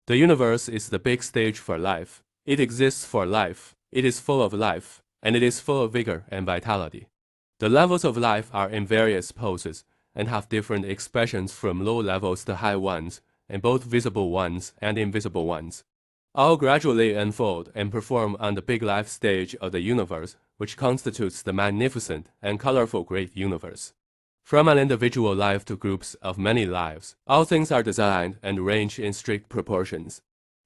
The universe is the big stage for life. It exists for life. It is full of life, and it is full of vigor and vitality. The levels of life are in various poses and have different expressions from low levels to high ones, and both visible ones and invisible ones. All gradually unfold and perform on the big life stage of the universe, which constitutes the magnificent and colorful great universe. From an individual life to groups of many lives, all things are designed and arranged in strict proportions.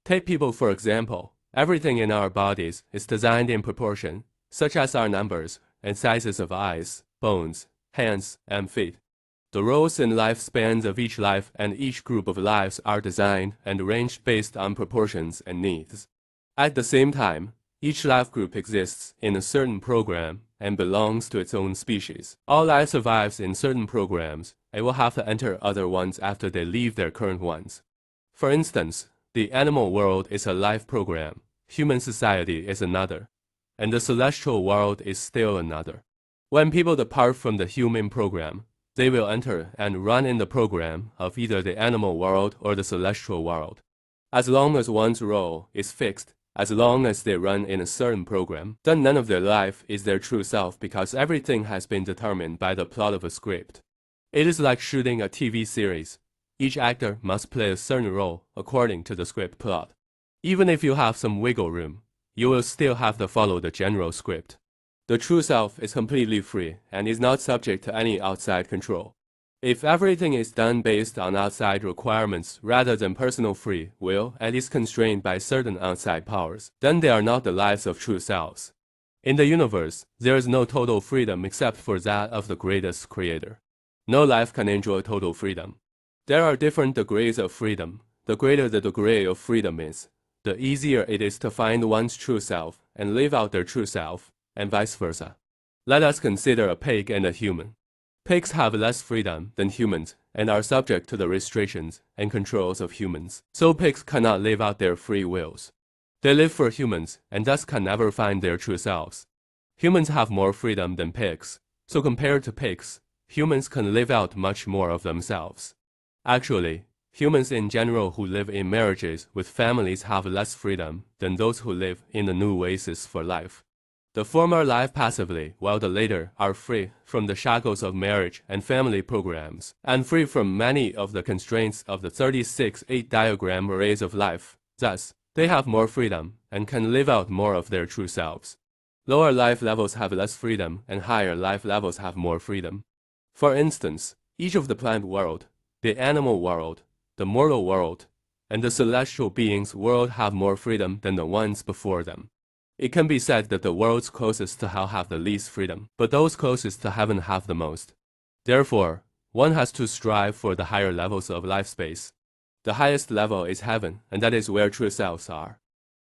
Take people for example. Everything in our bodies is designed in proportion, such as our numbers and sizes of eyes, bones, hands, and feet. The roles and lifespans of each life and each group of lives are designed and arranged based on proportions and needs. At the same time, each life group exists in a certain program and belongs to its own species. All life survives in certain programs and will have to enter other ones after they leave their current ones. For instance, the animal world is a life program, human society is another, and the celestial world is still another. When people depart from the human program, they will enter and run in the program of either the animal world or the celestial world. As long as one's role is fixed, as long as they run in a certain program, then none of their life is their true self because everything has been determined by the plot of a script. It is like shooting a TV series. Each actor must play a certain role according to the script plot. Even if you have some wiggle room, you will still have to follow the general script. The true self is completely free and is not subject to any outside control. If everything is done based on outside requirements rather than personal free will and is constrained by certain outside powers, then they are not the lives of true selves. In the universe, there is no total freedom except for that of the greatest creator. No life can enjoy total freedom. There are different degrees of freedom. The greater the degree of freedom is, the easier it is to find one's true self and live out their true self, and vice versa. Let us consider a pig and a human. Pigs have less freedom than humans and are subject to the restrictions and controls of humans, so pigs cannot live out their free wills. They live for humans and thus can never find their true selves. Humans have more freedom than pigs, so compared to pigs, humans can live out much more of themselves. Actually, humans in general who live in marriages with families have less freedom than those who live in the new oasis for life. The former live passively, while the latter are free from the shackles of marriage and family programs, and free from many of the constraints of the 36-8 diagram arrays of life. Thus, they have more freedom and can live out more of their true selves. Lower life levels have less freedom and higher life levels have more freedom. For instance, each of the plant world, the animal world, the mortal world, and the celestial beings world have more freedom than the ones before them. It can be said that the worlds closest to hell have the least freedom, but those closest to heaven have the most. Therefore, one has to strive for the higher levels of life space. The highest level is heaven, and that is where true selves are.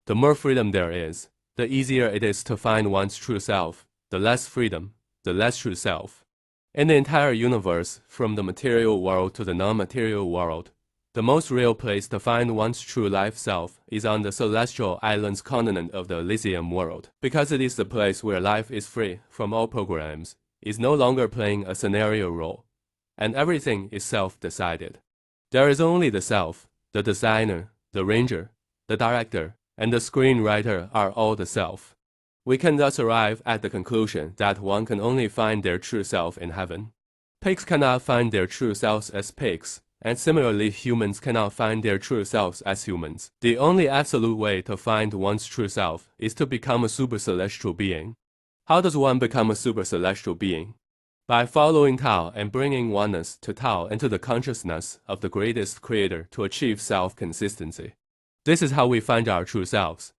The more freedom there is, the easier it is to find one's true self. The less freedom, the less true self. In the entire universe, from the material world to the non-material world, the most real place to find one's true life self is on the celestial islands continent of the Elysium world, because it is the place where life is free from all programs, is no longer playing a scenario role, and everything is self-decided. There is only the self, the designer, the ranger, the director, and the screenwriter are all the self. We can thus arrive at the conclusion that one can only find their true self in heaven. Pigs cannot find their true selves as pigs, and similarly humans cannot find their true selves as humans. The only absolute way to find one's true self is to become a super-celestial being. How does one become a super-celestial being? By following Tao and bringing oneness to Tao into the consciousness of the greatest creator to achieve self-consistency. This is how we find our true selves.